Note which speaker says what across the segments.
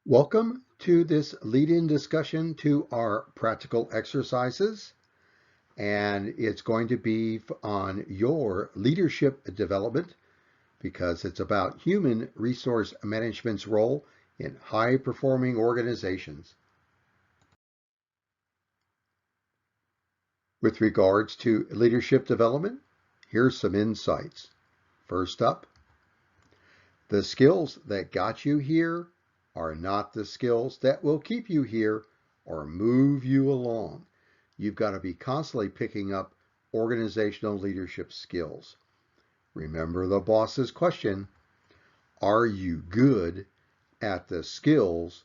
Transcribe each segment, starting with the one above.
Speaker 1: Welcome to this lead-in discussion to our practical exercises, and it's going to be on your leadership development because it's about human resource management's role in high-performing organizations. With regards to leadership development, here's some insights. First up, the skills that got you here are not the skills that will keep you here or move you along. You've got to be constantly picking up organizational leadership skills. Remember the boss's question, are you good at the skills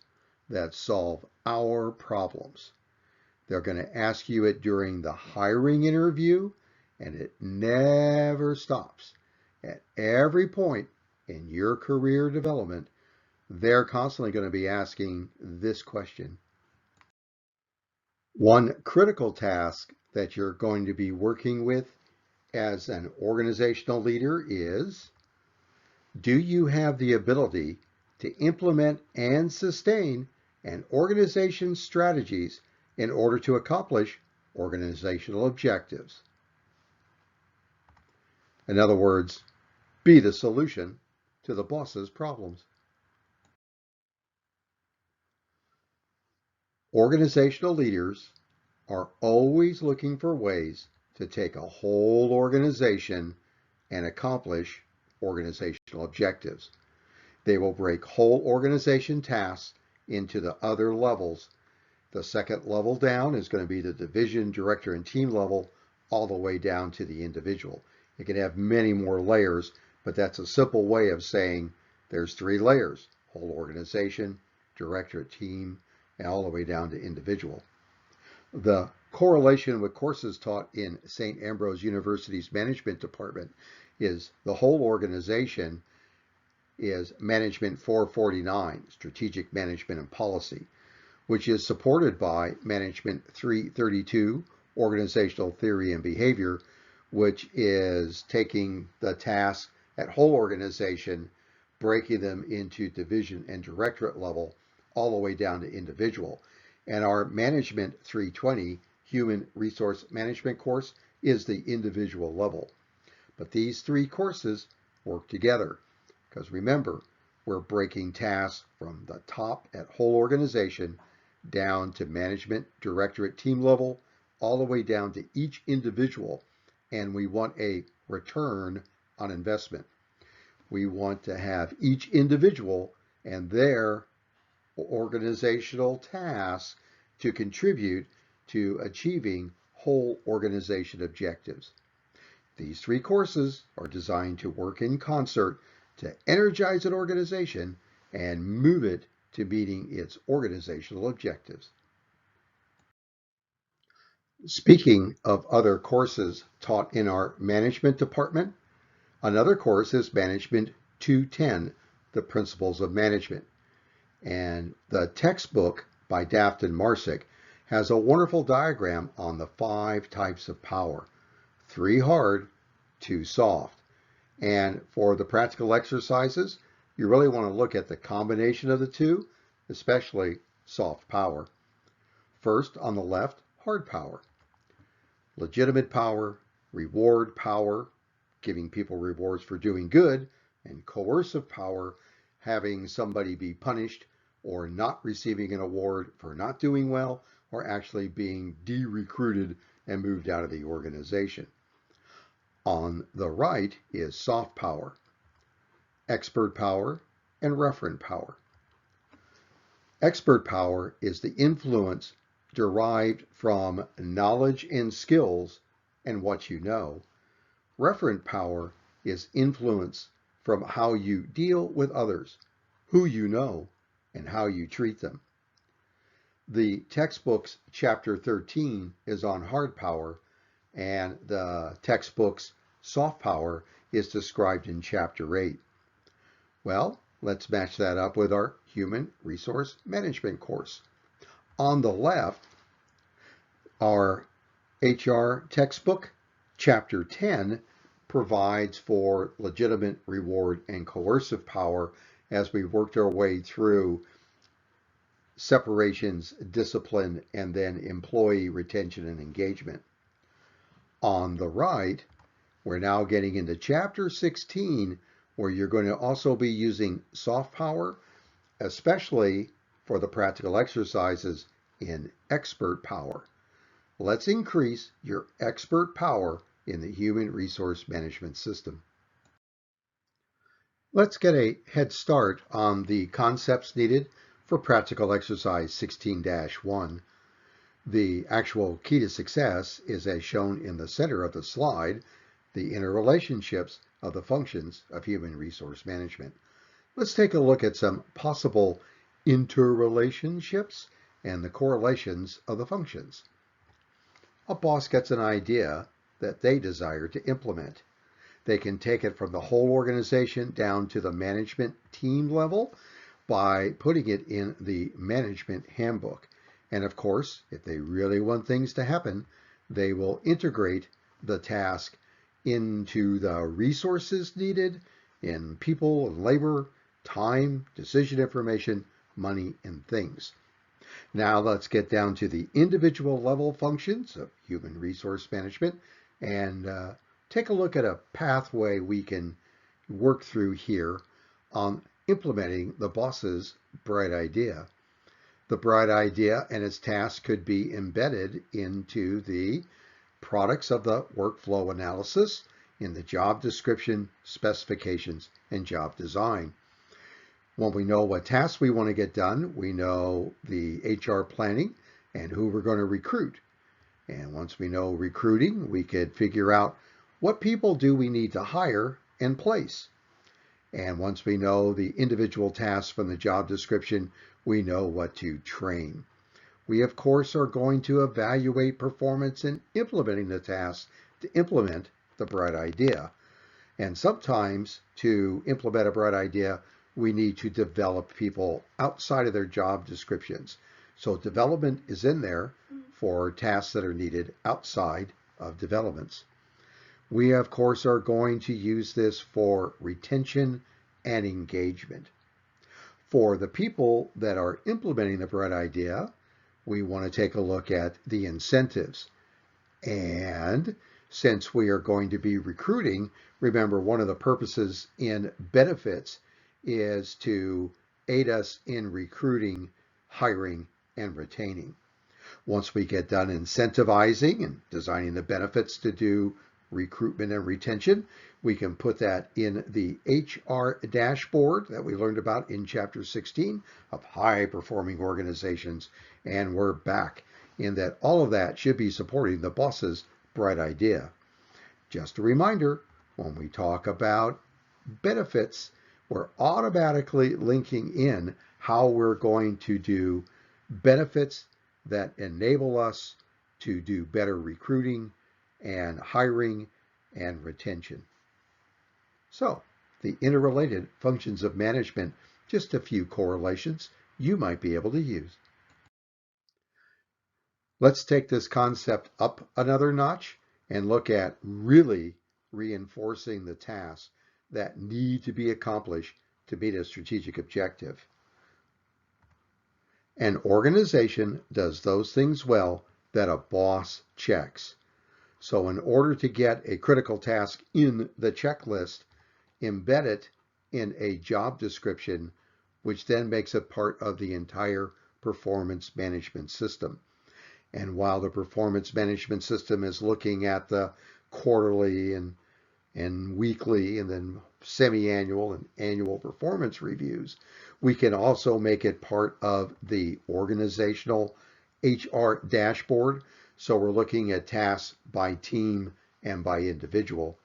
Speaker 1: that solve our problems? They're going to ask you it during the hiring interview, and it never stops. At every point in your career development, they're constantly going to be asking this question. One critical task that you're going to be working with as an organizational leader is, do you have the ability to implement and sustain an organization's strategies in order to accomplish organizational objectives? In other words, be the solution to the boss's problems. Organizational leaders are always looking for ways to take a whole organization and accomplish organizational objectives. They will break whole organization tasks into the other levels. The second level down is going to be the division, director, and team level, all the way down to the individual. It can have many more layers, but that's a simple way of saying there's 3 layers: whole organization, director, team, and all the way down to individual. The correlation with courses taught in St. Ambrose University's management department is the whole organization is Management 449, Strategic Management and Policy, which is supported by Management 332, Organizational Theory and Behavior, which is taking the tasks at whole organization, breaking them into division and directorate level, all the way down to individual. And our Management 320 Human Resource Management course is the individual level. But these 3 courses work together because remember, we're breaking tasks from the top at whole organization down to management, directorate, team level, all the way down to each individual. And we want a return on investment. We want to have each individual and their organizational tasks to contribute to achieving whole organization objectives. These 3 courses are designed to work in concert to energize an organization and move it to meeting its organizational objectives. Speaking of other courses taught in our management department, another course is Management 210, The Principles of Management. And the textbook by Daft and Marsick has a wonderful diagram on the 5 types of power: 3 hard, 2 soft. And for the practical exercises, you really want to look at the combination of the 2, especially soft power. First, on the left, hard power. Legitimate power, reward power, giving people rewards for doing good, and coercive power, having somebody be punished or not receiving an award for not doing well, or actually being de-recruited and moved out of the organization. On the right is soft power, expert power, and referent power. Expert power is the influence derived from knowledge and skills and what you know. Referent power is influence from how you deal with others, who you know, and how you treat them. The textbook's chapter 13 is on hard power, and the textbook's soft power is described in chapter 8. Well, let's match that up with our human resource management course. On the left, our HR textbook, chapter 10, provides for legitimate, reward, and coercive power as we worked our way through separations, discipline, and then employee retention and engagement. On the right, we're now getting into chapter 16, where you're going to also be using soft power, especially for the practical exercises in expert power. Let's increase your expert power in the human resource management system. Let's get a head start on the concepts needed for practical exercise 16-1. The actual key to success is as shown in the center of the slide, the interrelationships of the functions of human resource management. Let's take a look at some possible interrelationships and the correlations of the functions. A boss gets an idea that they desire to implement. They can take it from the whole organization down to the management team level by putting it in the management handbook. And of course, if they really want things to happen, they will integrate the task into the resources needed in people and labor, time, decision information, money, and things. Now let's get down to the individual level functions of human resource management and take a look at a pathway we can work through here on implementing the boss's bright idea. The bright idea and its task could be embedded into the products of the workflow analysis, in the job description, specifications, and job design. When we know what tasks we want to get done, we know the HR planning and who we're going to recruit. And once we know recruiting, we could figure out what people do we need to hire and place. And once we know the individual tasks from the job description, we know what to train. We, of course, are going to evaluate performance in implementing the tasks to implement the bright idea. And sometimes to implement a bright idea, we need to develop people outside of their job descriptions. So development is in there for tasks that are needed outside of developments. We, of course, are going to use this for retention and engagement. For the people that are implementing the bright idea, we want to take a look at the incentives. And since we are going to be recruiting, remember one of the purposes in benefits is to aid us in recruiting, hiring, and retaining. Once we get done incentivizing and designing the benefits to do recruitment and retention, we can put that in the HR dashboard that we learned about in chapter 16 of high performing organizations. And we're back in that all of that should be supporting the boss's bright idea. Just a reminder, when we talk about benefits, we're automatically linking in how we're going to do benefits that enable us to do better recruiting and hiring and retention. So, the interrelated functions of management, just a few correlations you might be able to use. Let's take this concept up another notch and look at really reinforcing the tasks that need to be accomplished to meet a strategic objective. An organization does those things well that a boss checks. So in order to get a critical task in the checklist, embed it in a job description, which then makes it part of the entire performance management system. And while the performance management system is looking at the quarterly and weekly and then semi-annual and annual performance reviews, we can also make it part of the organizational HR dashboard. So we're looking at tasks by team and by individual.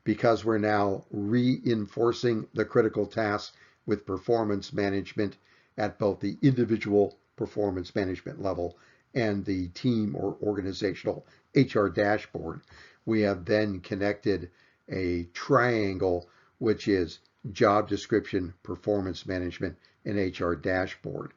Speaker 1: Because we're now reinforcing the critical tasks with performance management at both the individual performance management level and the team or organizational HR dashboard, we have then connected a triangle, which is job description, performance management, and HR dashboard.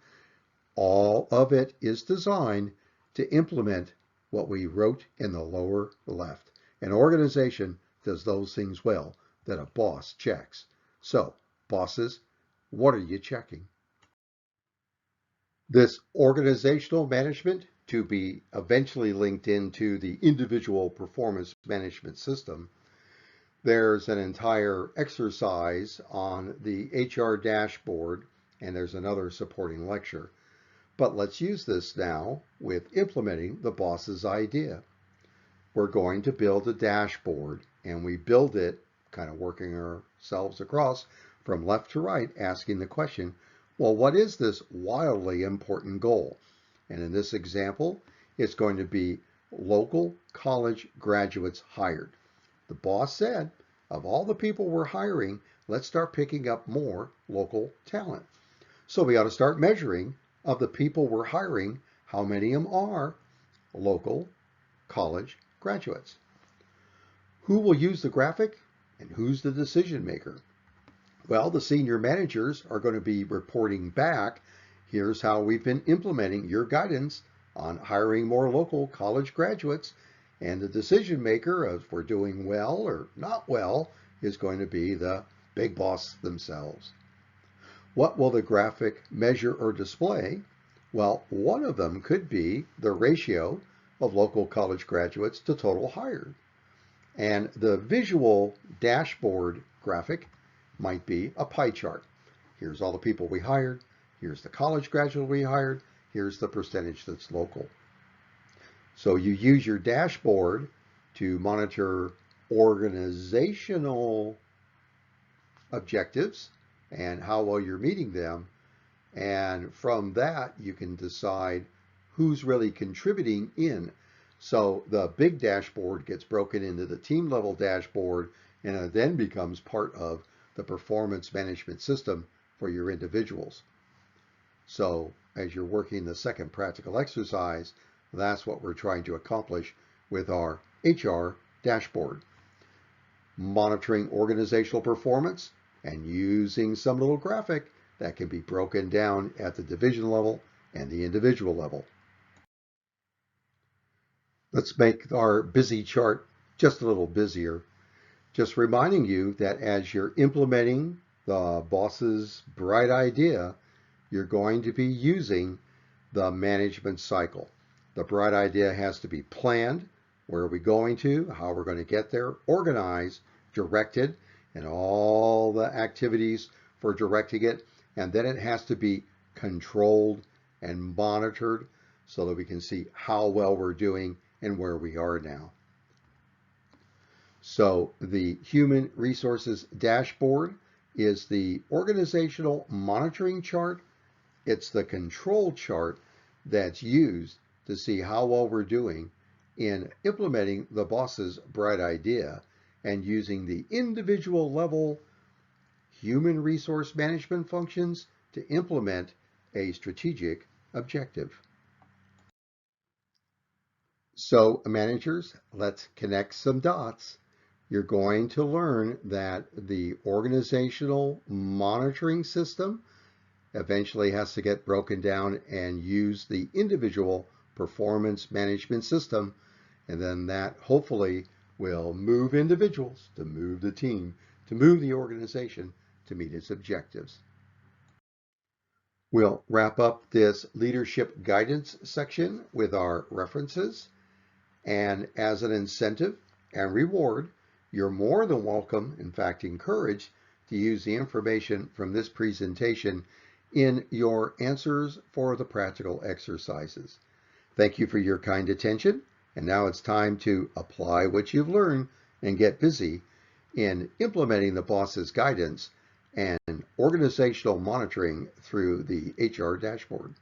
Speaker 1: All of it is designed to implement what we wrote in the lower left. An organization does those things well that a boss checks. So, bosses, what are you checking? This organizational management to be eventually linked into the individual performance management system. There's an entire exercise on the HR dashboard, and there's another supporting lecture. But let's use this now with implementing the boss's idea. We're going to build a dashboard, and we build it kind of working ourselves across from left to right, asking the question, well, what is this wildly important goal? And in this example, it's going to be local college graduates hired. The boss said, of all the people we're hiring, let's start picking up more local talent. So we ought to start measuring of the people we're hiring, how many of them are local college graduates. Who will use the graphic and who's the decision maker? Well, the senior managers are going to be reporting back. Here's how we've been implementing your guidance on hiring more local college graduates. And the decision maker, if we're doing well or not well, is going to be the big boss themselves. What will the graphic measure or display? Well, one of them could be the ratio of local college graduates to total hired. And the visual dashboard graphic might be a pie chart. Here's all the people we hired. Here's the college graduate we hired. Here's the percentage that's local. So you use your dashboard to monitor organizational objectives and how well you're meeting them. And from that, you can decide who's really contributing in. So the big dashboard gets broken into the team level dashboard, and it then becomes part of the performance management system for your individuals. So as you're working the second practical exercise, that's what we're trying to accomplish with our HR dashboard. Monitoring organizational performance and using some little graphic that can be broken down at the division level and the individual level. Let's make our busy chart just a little busier. Just reminding you that as you're implementing the boss's bright idea, you're going to be using the management cycle. The bright idea has to be planned. Where are we going to? How we're going to get there? Organized, directed, and all the activities for directing it. And then it has to be controlled and monitored so that we can see how well we're doing and where we are now. So the Human Resources Dashboard is the organizational monitoring chart. It's the control chart that's used to see how well we're doing in implementing the boss's bright idea and using the individual level human resource management functions to implement a strategic objective. So managers, let's connect some dots. You're going to learn that the organizational monitoring system eventually has to get broken down and use the individual performance management system, and then that hopefully will move individuals to move the team, to move the organization to meet its objectives. We'll wrap up this leadership guidance section with our references, and as an incentive and reward, you're more than welcome, in fact encouraged, to use the information from this presentation in your answers for the practical exercises. Thank you for your kind attention, and now it's time to apply what you've learned and get busy in implementing the boss's guidance and organizational monitoring through the HR dashboard.